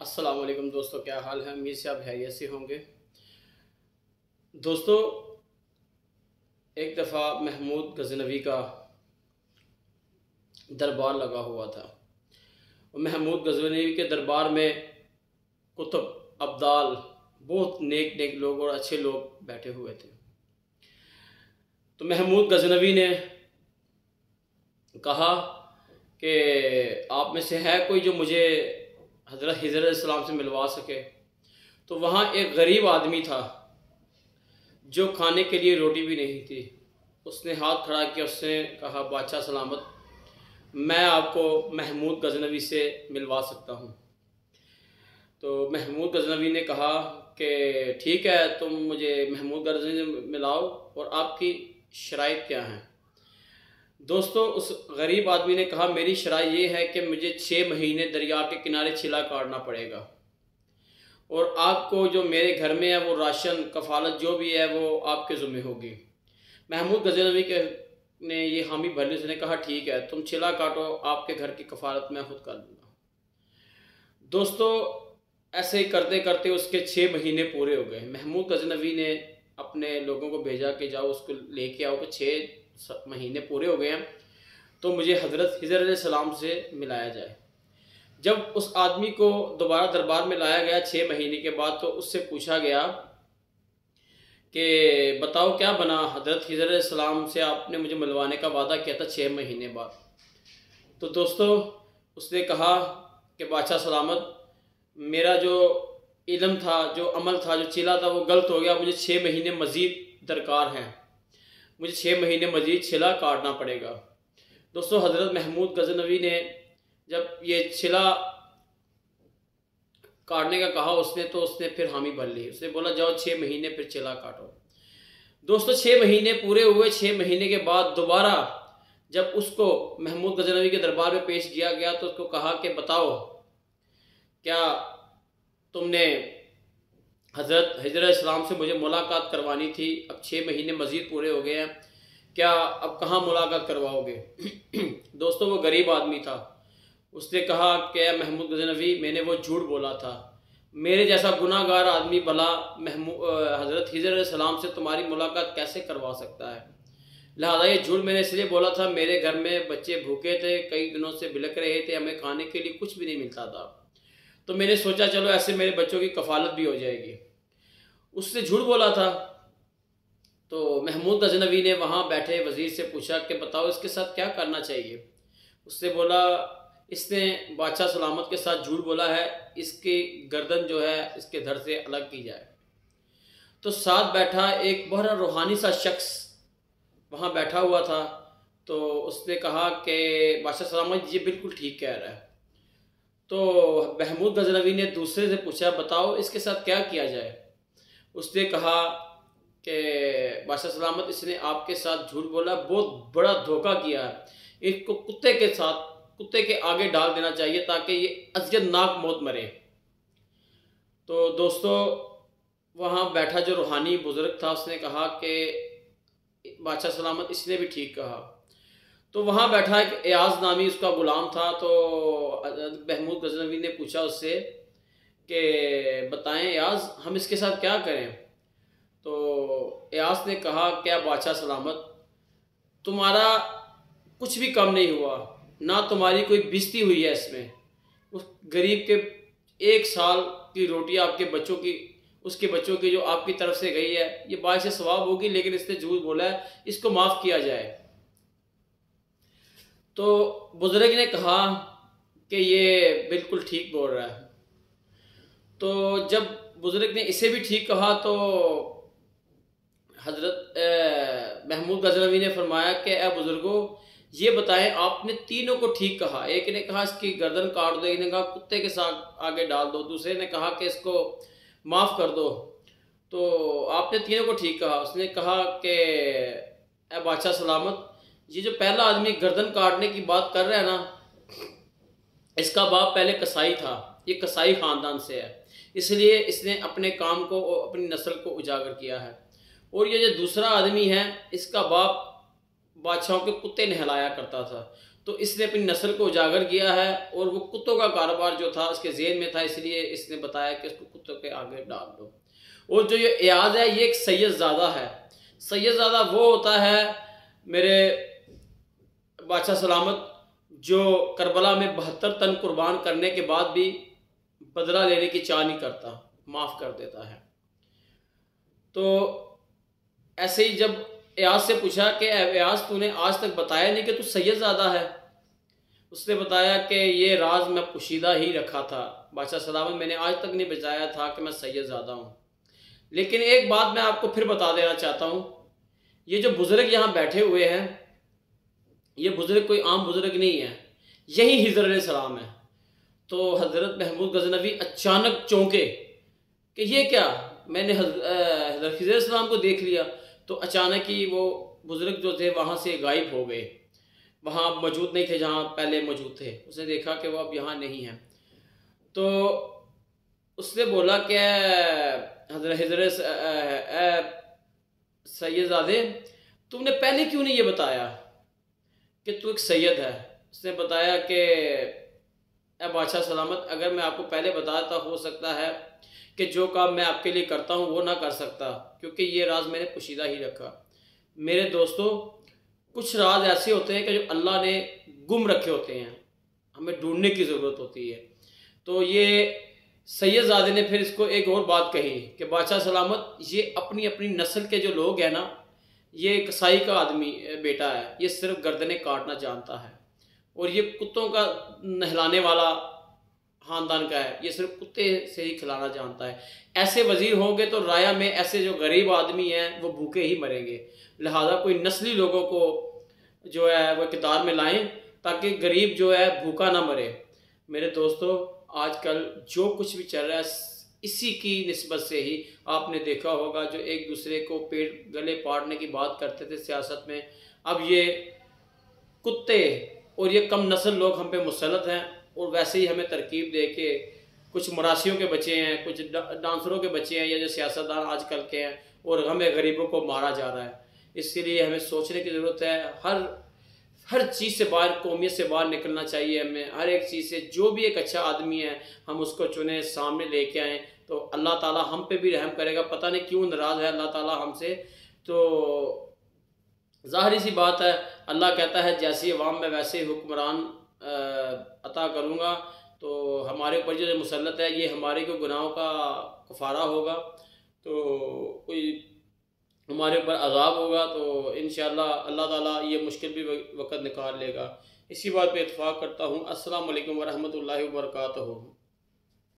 अस्सलाम वालेकुम दोस्तों, क्या हाल है। उम्मीद से आप खैरियत से होंगे। दोस्तों, एक दफ़ा महमूद गज़नवी का दरबार लगा हुआ था। महमूद गज़नवी के दरबार में कुतुब, अब्दाल, बहुत नेक नेक लोग और अच्छे लोग बैठे हुए थे। तो महमूद गज़नवी ने कहा कि आप में से है कोई जो मुझे हज़रत खिज़र अलैहिस्सलाम से मिलवा सके। तो वहाँ एक गरीब आदमी था जो खाने के लिए रोटी भी नहीं थी। उसने हाथ खड़ा किया, उसने कहा, बादशाह सलामत, मैं आपको महमूद गज़नवी से मिलवा सकता हूँ। तो महमूद गज़नवी ने कहा कि ठीक है, तुम मुझे महमूद गज़नवी से मिलाओ और आपकी शराइत क्या हैं। दोस्तों, उस गरीब आदमी ने कहा, मेरी शराइत ये है कि मुझे 6 महीने दरिया के किनारे छिला काटना पड़ेगा और आपको जो मेरे घर में है वो राशन कफ़ालत जो भी है वो आपके ज़िम्मे होगी। महमूद गज़नवी ने ये हामी भर ली। उसने कहा, ठीक है, तुम छिला काटो, आपके घर की कफ़ालत मैं खुद कर दूँगा। दोस्तों, ऐसे ही करते करते उसके 6 महीने पूरे हो गए। महमूद गज़नवी ने अपने लोगों को भेजा कि जाओ उसको लेके आओ कि 6 महीने पूरे हो गए हैं, तो मुझे हज़रत खिज़र अलैहिस्सलाम से मिलाया जाए। जब उस आदमी को दोबारा दरबार में लाया गया 6 महीने के बाद, तो उससे पूछा गया कि बताओ क्या बना, हज़रत खिज़र अलैहिस्सलाम से आपने मुझे मिलवाने का वादा किया था 6 महीने बाद। तो दोस्तों, उसने कहा कि बादशाह सलामत, मेरा जो इल्म था, जो अमल था, जो चिला था, वो गलत हो गया। मुझे 6 महीने मज़ीद दरकार हैं, मुझे 6 महीने मज़ीद छिला काटना पड़ेगा। दोस्तों, हज़रत महमूद गज़नवी ने जब ये छिला काटने का कहा तो उसने फिर हामी भर ली। उसने बोला, जाओ 6 महीने फिर छिला काटो। दोस्तों, 6 महीने पूरे हुए। 6 महीने के बाद दोबारा जब उसको महमूद गज़नवी के दरबार में पेश किया गया तो उसको कहा कि बताओ, क्या तुमने हज़रत खिज़र अलैहिस्सलाम से मुझे मुलाकात करवानी थी, अब 6 महीने मज़ीद पूरे हो गए हैं, क्या अब कहाँ मुलाकात करवाओगे। दोस्तों, वो गरीब आदमी था। उसने कहा कि महमूद गज़नवी, मैंने वो झूठ बोला था। मेरे जैसा गुनाहगार आदमी भला हज़रत खिज़र अलैहिस्सलाम से तुम्हारी मुलाकात कैसे करवा सकता है। लिहाजा ये झूठ मैंने इसलिए बोला था, मेरे घर में बच्चे भूखे थे, कई दिनों से बिलख रहे थे, हमें खाने के लिए कुछ भी नहीं मिलता था। तो मैंने सोचा चलो ऐसे मेरे बच्चों की कफ़ालत भी हो जाएगी। उसने झूठ बोला था। तो महमूद गज़नवी ने वहाँ बैठे वज़ीर से पूछा कि बताओ इसके साथ क्या करना चाहिए। उससे बोला, इसने बादशाह सलामत के साथ झूठ बोला है, इसकी गर्दन जो है इसके धड़ से अलग की जाए। तो साथ बैठा एक बड़ा रूहानी सा शख्स वहाँ बैठा हुआ था। तो उसने कहा कि बादशाह सलामत ये बिल्कुल ठीक कह रहा है। तो महमूद गज़नवी ने दूसरे से पूछा, बताओ इसके साथ क्या किया जाए। उसने कहा कि बादशाह सलामत, इसने आपके साथ झूठ बोला, बहुत बड़ा धोखा किया है, इसको कुत्ते के आगे डाल देना चाहिए ताकि ये अज़ियतनाक मौत मरे। तो दोस्तों, वहाँ बैठा जो रूहानी बुज़ुर्ग था उसने कहा कि बादशाह सलामत, इसने भी ठीक कहा। तो वहाँ बैठा एक एयाज नामी उसका ग़ुलाम था। तो महमूद गज़नवी ने पूछा उससे कि बताएं एयाज, हम इसके साथ क्या करें। तो एयाज ने कहा, क्या बादशाह सलामत, तुम्हारा कुछ भी कम नहीं हुआ, ना तुम्हारी कोई बेइज्जती हुई है इसमें। उस गरीब के 1 साल की रोटी आपके बच्चों की, उसके बच्चों की जो आपकी तरफ से गई है, ये बाइस सवाब होगी, लेकिन इसने झूठ बोला है, इसको माफ़ किया जाए। तो बुजुर्ग ने कहा कि ये बिल्कुल ठीक बोल रहा है। तो जब बुजुर्ग ने इसे भी ठीक कहा तो हज़रत महमूद गज़नवी ने फरमाया कि ए बुजुर्गो, ये बताएं, आपने तीनों को ठीक कहा। एक ने कहा इसकी गर्दन काट दो, एक ने कहा कुत्ते के साथ आगे डाल दो, दूसरे ने कहा कि इसको माफ़ कर दो। तो आपने तीनों को ठीक कहा। उसने कहा कि ए बादशाह सलामत, ये जो पहला आदमी गर्दन काटने की बात कर रहा है ना, इसका बाप पहले कसाई था, ये कसाई ख़ानदान से है, इसलिए इसने अपने काम को और अपनी नस्ल को उजागर किया है। और ये जो दूसरा आदमी है, इसका बाप बादशाहों के कुत्ते नहलाया करता था। तो इसने अपनी नस्ल को उजागर किया है और वो कुत्तों का कारोबार जो था उसके जेहन में था, इसलिए इसने बताया कि उसको कुत्तों के आगे डाल दो। और जो ये एयाज है ये एक सैयदजादा है। सैयदजादा वो होता है मेरे बादशाह सलामत जो करबला में 72 तन कुर्बान करने के बाद भी बदला लेने की चाह नहीं करता, माफ़ कर देता है। तो ऐसे ही जब एयाज से पूछा कि एयाज तूने आज तक बताया नहीं कि तू सैयदजादा है, उसने बताया कि ये राज मैं पोशीदा ही रखा था बादशाह सलामत, मैंने आज तक नहीं बताया था कि मैं सैयदजादा हूँ। लेकिन एक बात मैं आपको फिर बता देना चाहता हूँ, ये जो बुज़ुर्ग यहाँ बैठे हुए हैं ये बुज़ुर्ग कोई आम बुज़ुर्ग नहीं है, यही हिज़र अलैहिस्सलाम है। तो हज़रत महमूद गज़नवी अचानक चौंके कि ये क्या, मैंने हज़रत हिज़र अलैहिस्सलाम को देख लिया। तो अचानक ही वो बुज़ुर्ग जो थे वहाँ से गायब हो गए, वहाँ मौजूद नहीं थे जहाँ पहले मौजूद थे। उसने देखा कि वो अब यहाँ नहीं है। तो उसने बोला कि हज़रत हिज़र सैयदजादे तुमने पहले क्यों नहीं ये बताया कि तू एक सैयद है। उसने बताया कि ए बादशाह सलामत, अगर मैं आपको पहले बताता हो सकता है कि जो काम मैं आपके लिए करता हूँ वो ना कर सकता, क्योंकि ये राज मैंने पोशीदा ही रखा। मेरे दोस्तों, कुछ राज ऐसे होते हैं कि जो अल्लाह ने गुम रखे होते हैं, हमें ढूंढने की ज़रूरत होती है। तो ये सैयदजादे ने फिर इसको एक और बात कही कि बादशाह सलामत, ये अपनी अपनी नस्ल के जो लोग हैं ना, ये कसाई का आदमी बेटा है, ये सिर्फ गर्दने काटना जानता है, और ये कुत्तों का नहलाने वाला ख़ानदान का है, ये सिर्फ कुत्ते से ही खिलाना जानता है। ऐसे वज़ीर होंगे तो राया में ऐसे जो गरीब आदमी हैं वो भूखे ही मरेंगे। लिहाजा कोई नस्ली लोगों को जो है वो कितार में लाएं ताकि गरीब जो है भूखा ना मरे। मेरे दोस्तों, आजकल जो कुछ भी चल रहा है इसी की निस्बत से ही आपने देखा होगा, जो एक दूसरे को पेट गले पाड़ने की बात करते थे सियासत में, अब ये कुत्ते और ये कम नस्ल लोग हम पे मुसल्लत हैं। और वैसे ही हमें तरकीब दे के कुछ मरासियों के बच्चे हैं, कुछ डांसरों के बच्चे हैं, या जो सियासतदान आजकल के हैं, और हमें गरीबों को मारा जा रहा है। इसलिए हमें सोचने की ज़रूरत है। हर चीज़ से बाहर, कौमियत से बाहर निकलना चाहिए हमें। हर एक चीज़ से जो भी एक अच्छा आदमी है हम उसको चुने, सामने लेके आएँ, तो अल्लाह ताला हम पे भी रहम करेगा। पता नहीं क्यों नाराज़ है अल्लाह ताला हमसे। तो ज़ाहिर सी बात है, अल्लाह कहता है जैसी अवाम में वैसे हुक्मरान अता करूँगा। तो हमारे ऊपर जो मुसल्लत है ये हमारे को गुनाहों का कफ़ारा होगा, तो कोई हमारे ऊपर अज़ाब होगा। तो इंशाअल्लाह अल्लाह ताला ये मुश्किल भी वक़्त निकाल लेगा। इसी बात पे इत्फ़ाक़ करता हूँ। अस्सलामु अलैकुम व रहमतुल्लाहि व बरकातहू।